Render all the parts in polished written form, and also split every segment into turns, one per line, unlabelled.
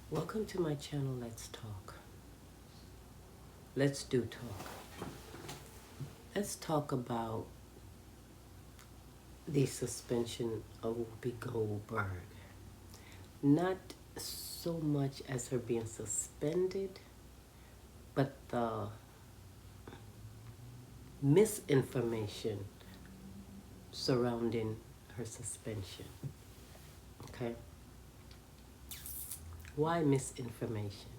Welcome to my channel, Let's Talk. Let's do talk. Let's talk about the suspension of Whoopi Goldberg. Not so much as her being suspended, but the misinformation surrounding her suspension. Okay? Why misinformation?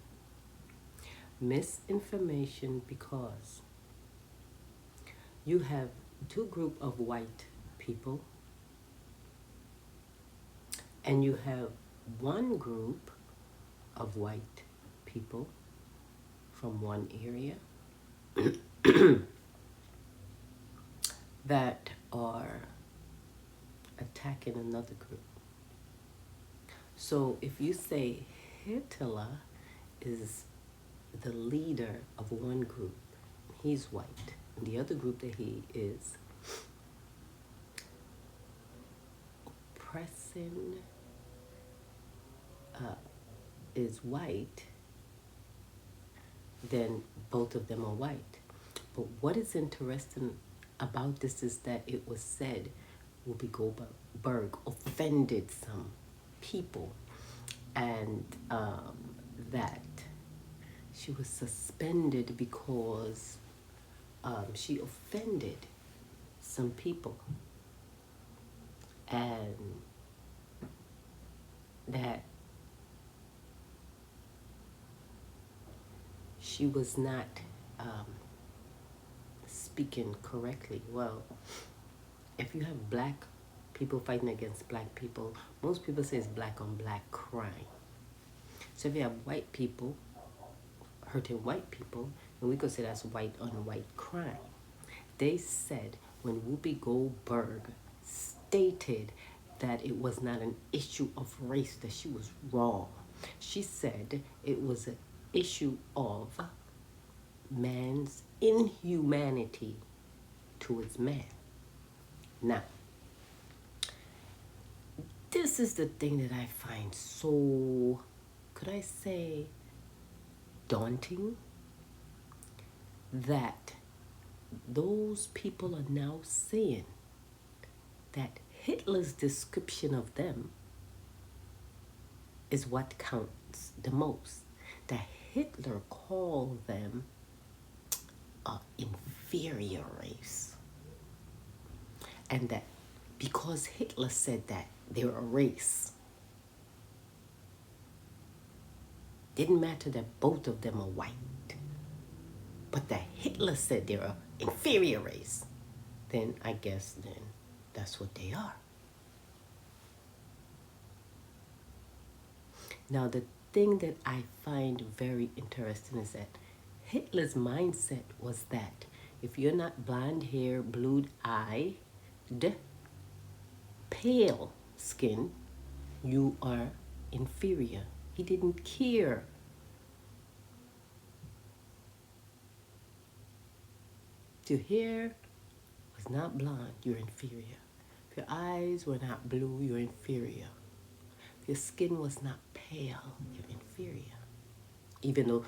Misinformation because you have two groups of white people and you have one group of white people from one area that are attacking another group. So if you say Hitler is the leader of one group, he's white, and the other group that he is oppressing is white, then both of them are white. But what is interesting about this is that it was said Whoopi Goldberg offended some people, and that she was suspended because she offended some people, and that she was not speaking correctly. Well, if you have black people fighting against black people, most people say it's black on black crime. So if you have white people hurting white people, then we could say that's white on white crime. They said when Whoopi Goldberg stated that it was not an issue of race, that she was wrong. She said it was an issue of man's inhumanity towards man. Now, this is the thing that I find so, could I say, daunting, that those people are now saying that Hitler's description of them is what counts the most. That Hitler called them an inferior race. And that because Hitler said that they're a race, didn't matter that both of them are white, but that Hitler said they're an inferior race, then I guess then that's what they are. Now, the thing that I find very interesting is that Hitler's mindset was that if you're not blonde hair, blue-eyed, pale skin, you are inferior. He didn't care. If your hair was not blonde, you're inferior. If your eyes were not blue, you're inferior. If your skin was not pale, you're inferior. Even though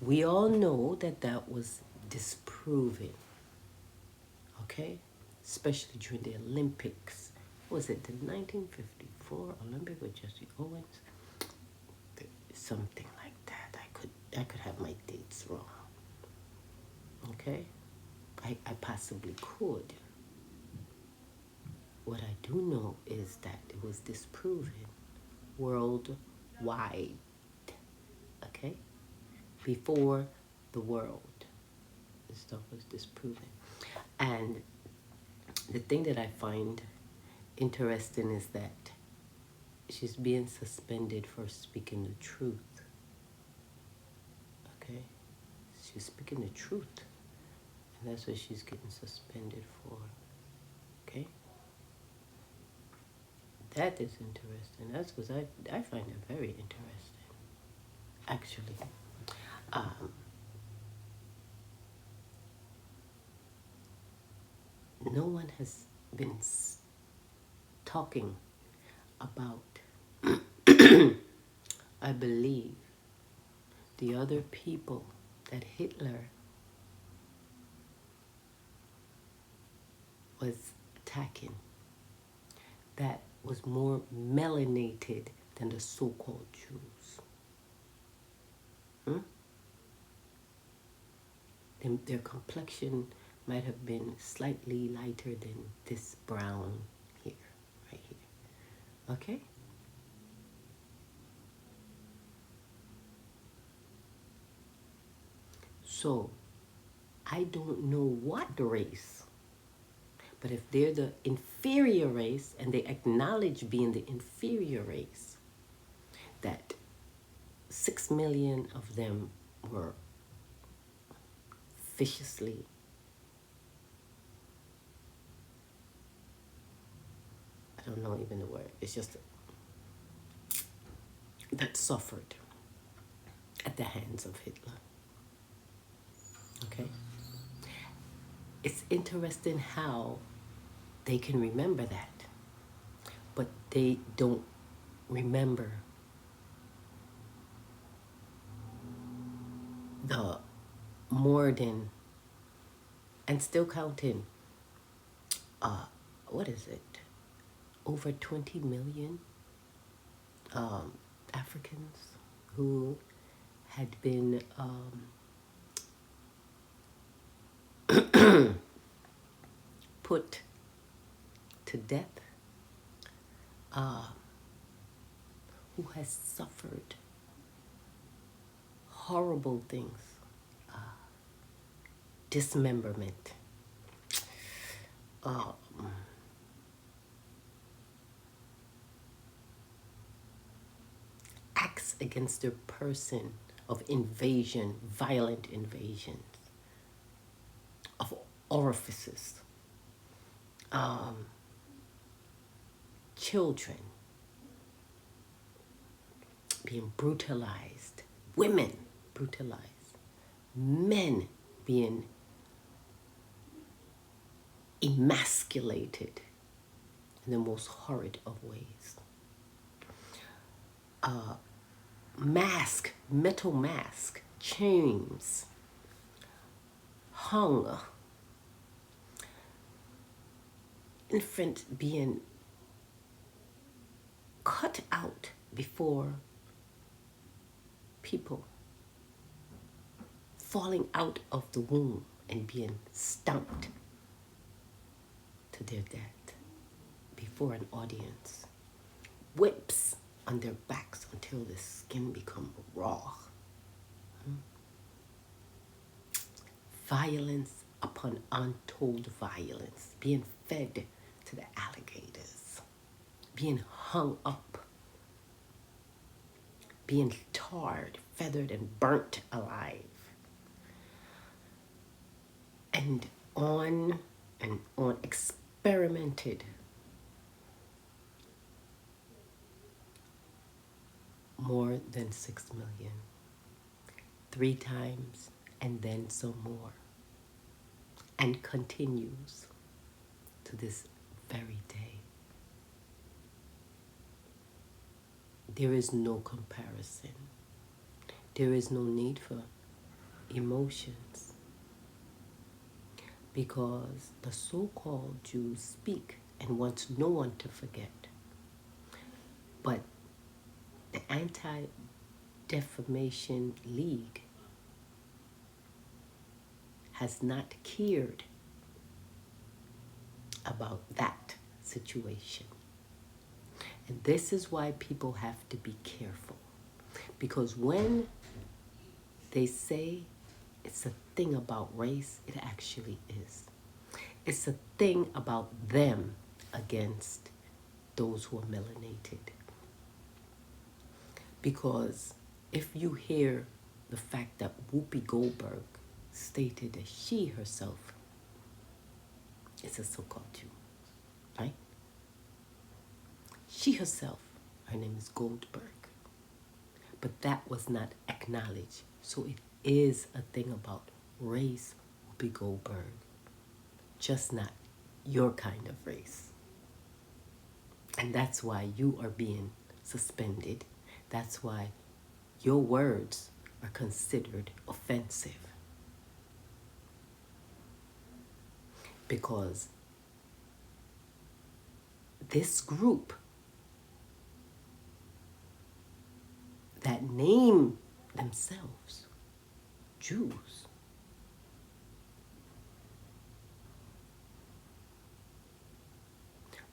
we all know that that was disproven, okay? Especially during the Olympics. Was it the 1954 Olympic with Jesse Owens? Something like that. I could have my dates wrong. Okay? I possibly could. What I do know is that it was disproven worldwide. Okay? Before the world, this stuff was disproven. And the thing that I find interesting is that she's being suspended for speaking the truth. Okay? She's speaking the truth. And that's what she's getting suspended for. Okay? That is interesting. That's because I find it very interesting. Actually. No one has been talking about, I believe, the other people that Hitler was attacking that was more melanated than the so-called Jews? Their complexion might have been slightly lighter than this brown here, right here. Okay? So, I don't know what race, but if they're the inferior race and they acknowledge being the inferior race, that 6 million of them were viciously I don't know even the word. It's just that suffered at the hands of Hitler. Okay? It's interesting how they can remember that, but they don't remember the more than, and still counting, what is it? Over 20 million Africans who had been put to death, who has suffered horrible things, dismemberment, acts against their person of invasion, violent invasions of orifices, children being brutalized, women brutalized, men being emasculated in the most horrid of ways. Metal mask, chains, hung, infant being cut out before people, falling out of the womb and being stomped to their death before an audience, whips on their backs until the skin become raw. Violence upon untold violence, being fed to the alligators, being hung up, being tarred, feathered, and burnt alive. And on, experimented more than 6 million, 3 times, and then some more, and continues to this very day. There is no comparison. There is no need for emotions, because the so-called Jews speak and wants no one to forget. But the Anti-Defamation League has not cared about that situation. And this is why people have to be careful. Because when they say it's a thing about race, it actually is. It's a thing about them against those who are melanated. Because if you hear the fact that Whoopi Goldberg stated that she herself is a so-called Jew, right? She herself, her name is Goldberg. But that was not acknowledged. So it is a thing about race, Whoopi Goldberg, just not your kind of race. And that's why you are being suspended. That's why your words are considered offensive. Because this group that name themselves Jews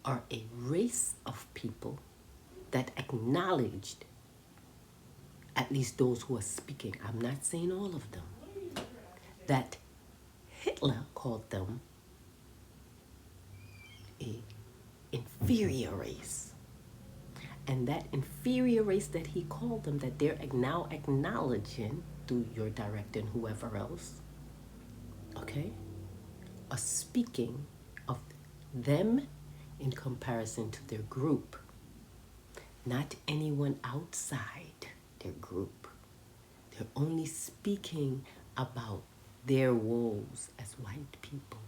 are a race of people that acknowledged, at least those who are speaking, I'm not saying all of them, that Hitler called them a inferior race. And that inferior race that he called them, that they're now acknowledging through your director and whoever else, okay, are speaking of them in comparison to their group, not anyone outside their group. They're only speaking about their woes as white people.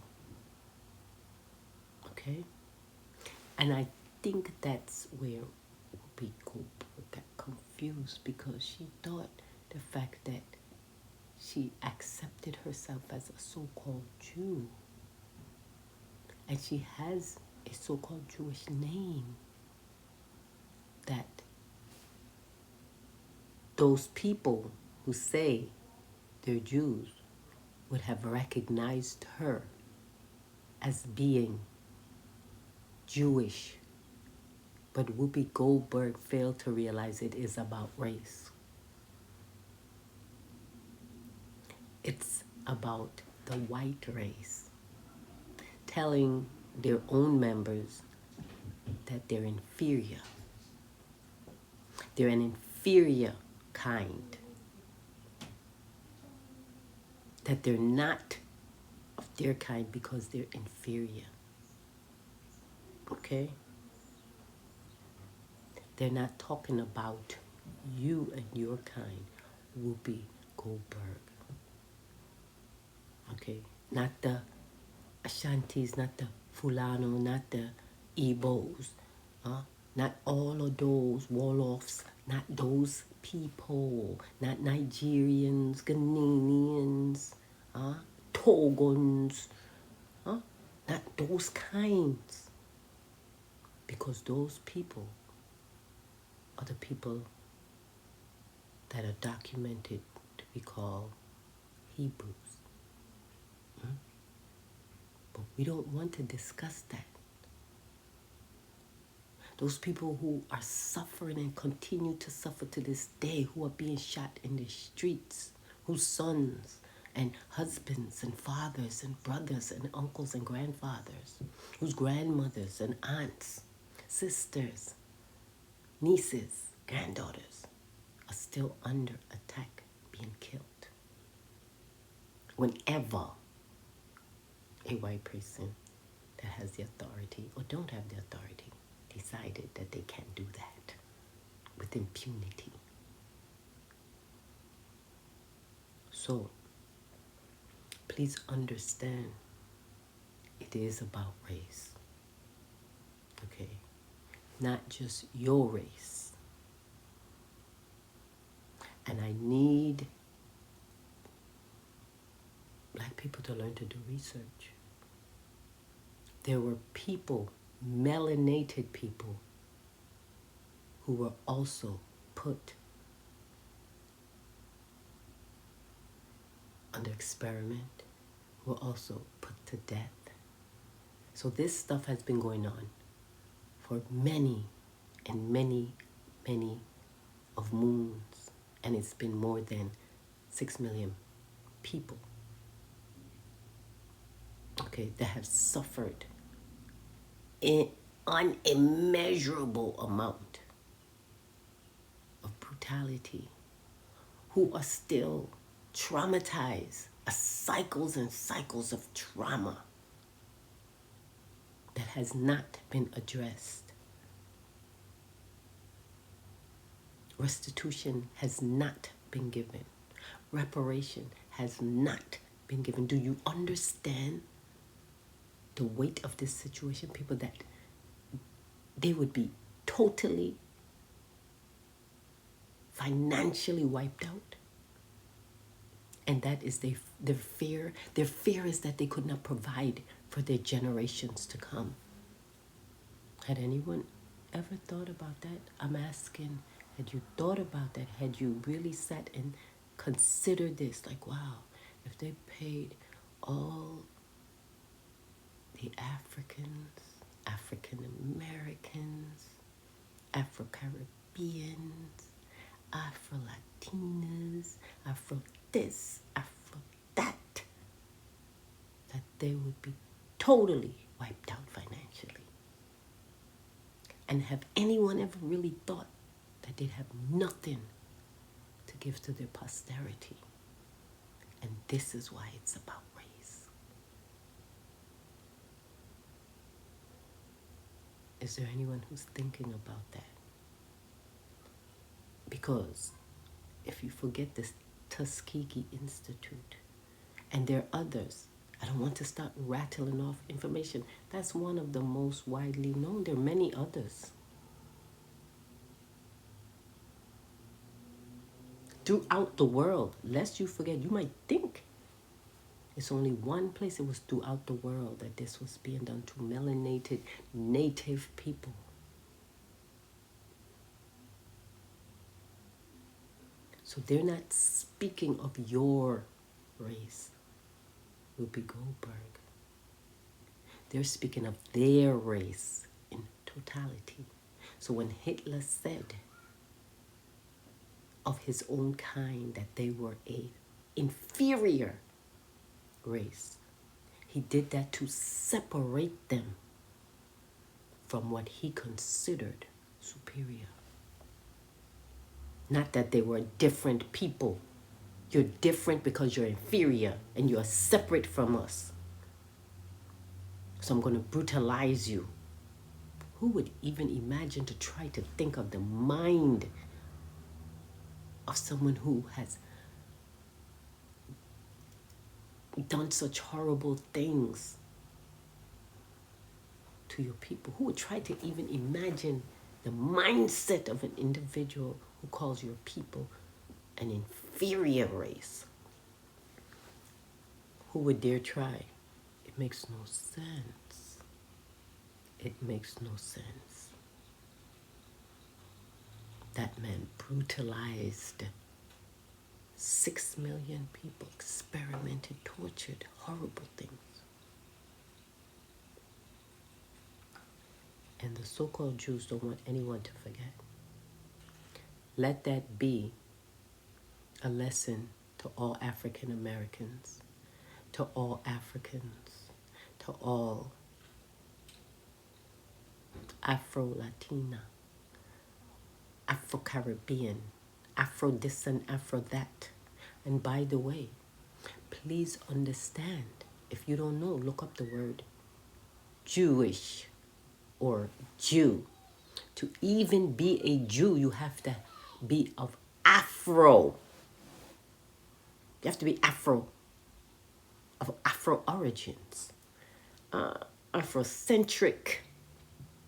Okay? And I think that's where Whoopi Goldberg got confused, because she thought the fact that she accepted herself as a so-called Jew, and she has a so-called Jewish name, that those people who say they're Jews would have recognized her as being Jewish. But Whoopi Goldberg failed to realize it is about race. It's about the white race telling their own members that they're inferior. They're an inferior kind. That they're not of their kind because they're inferior. Okay? They're not talking about you and your kind, Whoopi Goldberg. Okay? Not the Ashantis, not the Fulano, not the Igbos, not all of those Wolofs, not those people, not Nigerians, Ghanaians, Togons, not those kinds. Because those people are the people that are documented to be called Hebrews. But we don't want to discuss that. Those people who are suffering and continue to suffer to this day, who are being shot in the streets, whose sons and husbands and fathers and brothers and uncles and grandfathers, whose grandmothers and aunts, sisters, nieces, granddaughters are still under attack, being killed. Whenever a white person that has the authority or don't have the authority decided that they can't do that with impunity. So, please understand, it is about race. Okay? Not just your race. And I need Black people to learn to do research. There were people, melanated people, who were also put under experiment, were also put to death. So this stuff has been going on for many and many, many of moons. And it's been more than 6 million people, okay, that have suffered an unimmeasurable amount of brutality, who are still traumatized, cycles and cycles of trauma that has not been addressed. Restitution has not been given. Reparation has not been given. Do you understand the weight of this situation? People that they would be totally financially wiped out And that is their fear. Their fear is that they could not provide for their generations to come. Had anyone ever thought about that? I'm asking, had you thought about that? Had you really sat and considered this? Like, wow, if they paid all the Africans, African Americans, Afro Caribbeans, Afro Latinas, Afro this, Afro that they would be totally wiped out financially. And have anyone ever really thought that they'd have nothing to give to their posterity? And this is why it's about race. Is there anyone who's thinking about that? Because if you forget this Tuskegee Institute, and there are others, I don't want to start rattling off information. That's one of the most widely known. There are many others. Throughout the world, lest you forget, you might think it's only one place. It was throughout the world that this was being done to melanated native people. So they're not speaking of your race, Whoopi Goldberg. They're speaking of their race in totality. So when Hitler said of his own kind that they were a inferior race, he did that to separate them from what he considered superior. Not that they were different people. You're different because you're inferior and you're separate from us. So I'm going to brutalize you. Who would even imagine to try to think of the mind of someone who has done such horrible things to your people? Who would try to even imagine the mindset of an individual who calls your people an inferior race? Who would dare try? It makes no sense. It makes no sense. That man brutalized 6 million people, experimented, tortured, horrible things. And the so-called Jews don't want anyone to forget. Let that be a lesson to all African Americans, to all Africans, to all Afro-Latina, Afro-Caribbean, Afro this and Afro that. And by the way, please understand, if you don't know, look up the word Jewish or Jew. To even be a Jew, you have to be of Afro. You have to be Afro, of Afro origins, Afrocentric.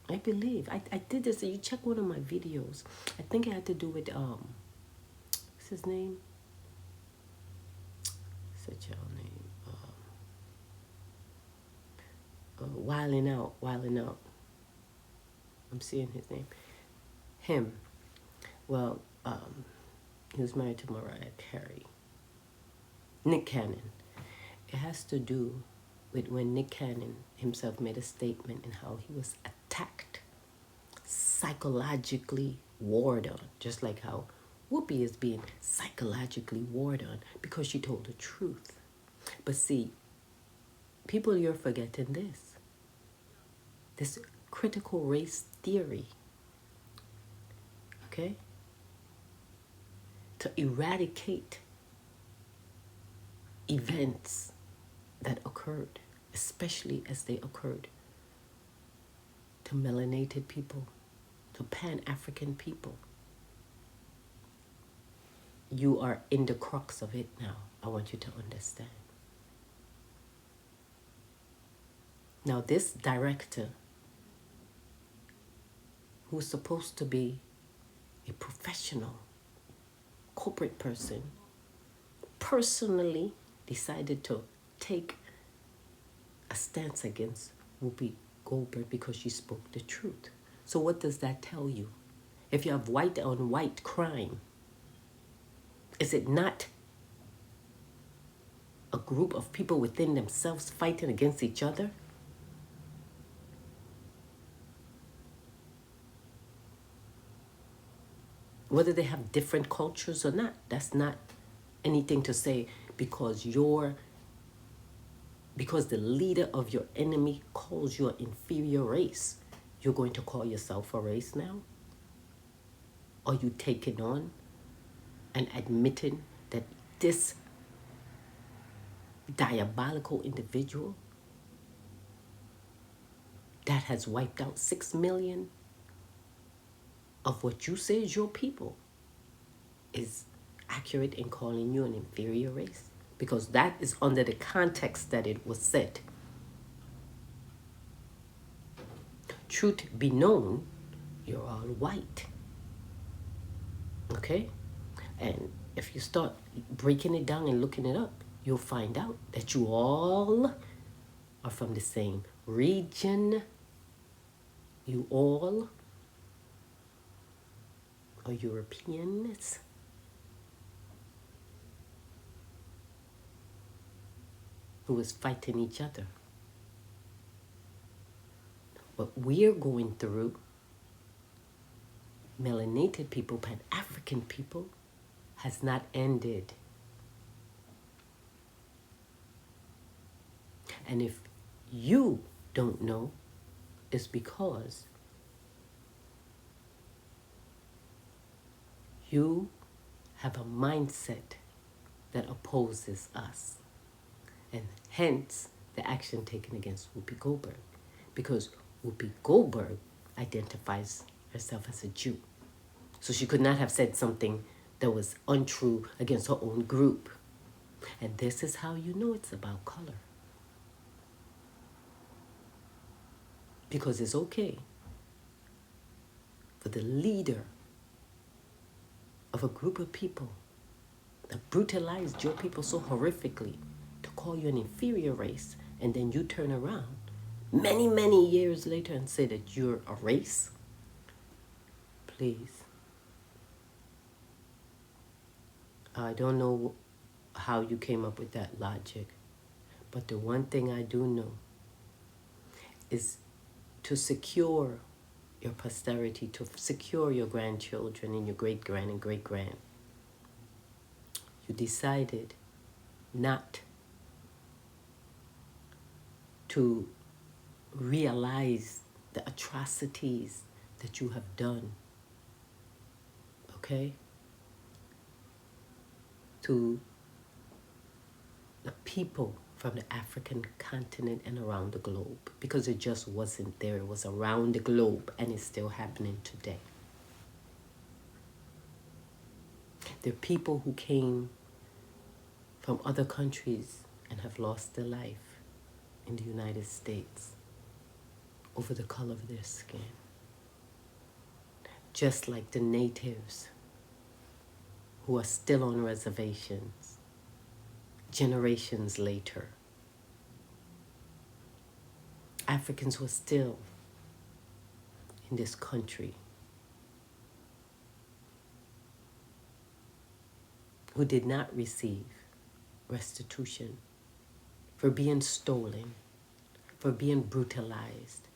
I believe. I did this. You check one of my videos. I think it had to do with, what's his name? Such a name. Wilding Out. I'm seeing his name. Him. Well, he was married to Mariah Carey. Nick Cannon. It has to do with when Nick Cannon himself made a statement and how he was attacked, psychologically warred on, just like how Whoopi is being psychologically warred on because she told the truth. But see, people, you're forgetting this critical race theory, okay? To eradicate events that occurred, especially as they occurred to melanated people, to Pan-African people. You are in the crux of it now. I want you to understand. Now, this director, who's supposed to be a professional, corporate person, personally decided to take a stance against Whoopi Goldberg because she spoke the truth. So what does that tell you? If you have white on white crime, is it not a group of people within themselves fighting against each other? Whether they have different cultures or not, that's not anything to say because the leader of your enemy calls you an inferior race, you're going to call yourself a race now? Are you taking on and admitting that this diabolical individual that has wiped out 6 million of what you say is your people is accurate in calling you an inferior race? Because that is under the context that it was said. Truth be known, you're all white. Okay? And if you start breaking it down and looking it up, you'll find out that you all are from the same region. You all are Europeans. Who is fighting each other. What we're going through, melanated people, Pan-African people, has not ended. And if you don't know, it's because you have a mindset that opposes us. And hence the action taken against Whoopi Goldberg. Because Whoopi Goldberg identifies herself as a Jew. So she could not have said something that was untrue against her own group. And this is how you know it's about color. Because it's okay for the leader of a group of people that brutalized your people so horrifically to call you an inferior race, and then you turn around many, many years later and say that you're a race. Please. I don't know how you came up with that logic, but the one thing I do know is to secure your posterity, to secure your grandchildren and your great-grand and great-grand. You decided not to realize the atrocities that you have done, okay? To the people from the African continent and around the globe, because it just wasn't there. It was around the globe, and it's still happening today. There are people who came from other countries and have lost their life in the United States over the color of their skin. Just like the natives who are still on reservations generations later. Africans who are still in this country, who did not receive restitution for being stolen, for being brutalized,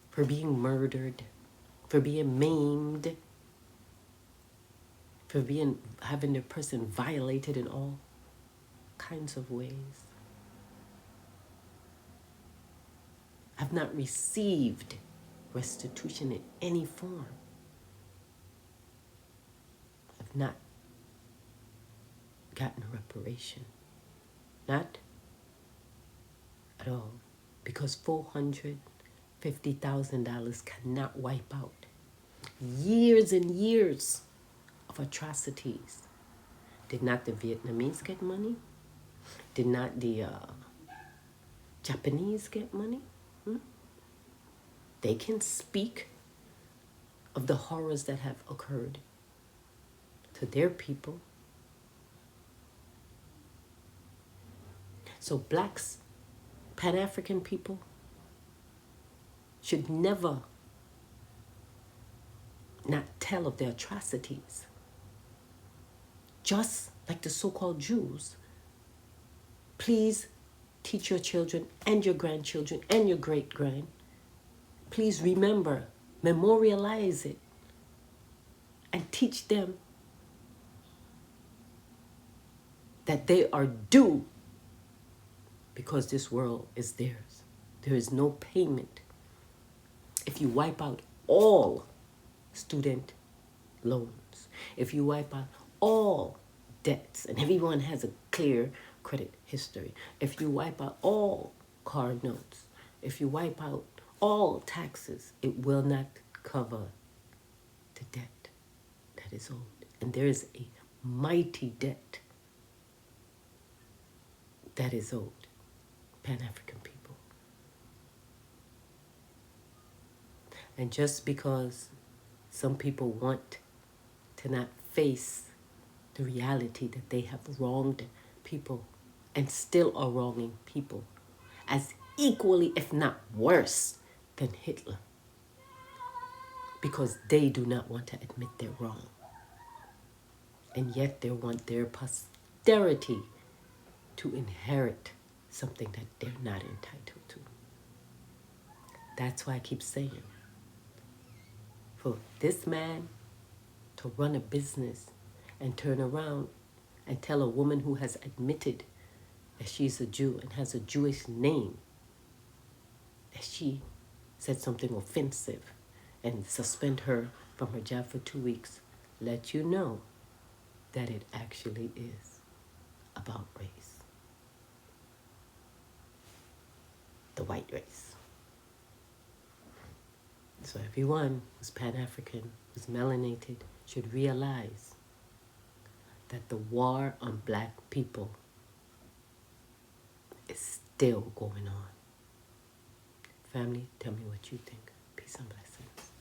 for being murdered, for being maimed, for having their person violated in all kinds of ways. Have not received restitution in any form. Have not gotten reparation. Not at all. Because $450,000 cannot wipe out years and years of atrocities. Did not the Vietnamese get money? Did not the Japanese get money? They can speak of the horrors that have occurred to their people So blacks, Pan-African people, should never not tell of their atrocities. Just like the so-called Jews, please teach your children and your grandchildren and your great-grand. Please remember, memorialize it, and teach them that they are due because this world is theirs. There is no payment. If you wipe out all student loans, if you wipe out all debts, and everyone has a clear credit history, if you wipe out all car notes, if you wipe out all taxes, it will not cover the debt that is owed. And there is a mighty debt that is owed Pan-African people. And just because some people want to not face the reality that they have wronged people and still are wronging people as equally, if not worse, than Hitler, because they do not want to admit they're wrong. And yet they want their posterity to inherit something that they're not entitled to. That's why I keep saying, for this man to run a business and turn around and tell a woman who has admitted that she's a Jew and has a Jewish name that she said something offensive and suspend her from her job for 2 weeks, let you know that it actually is about race. The white race. So everyone who's Pan-African, who's melanated, should realize that the war on black people is still going on. Family, tell me what you think. Peace and blessings.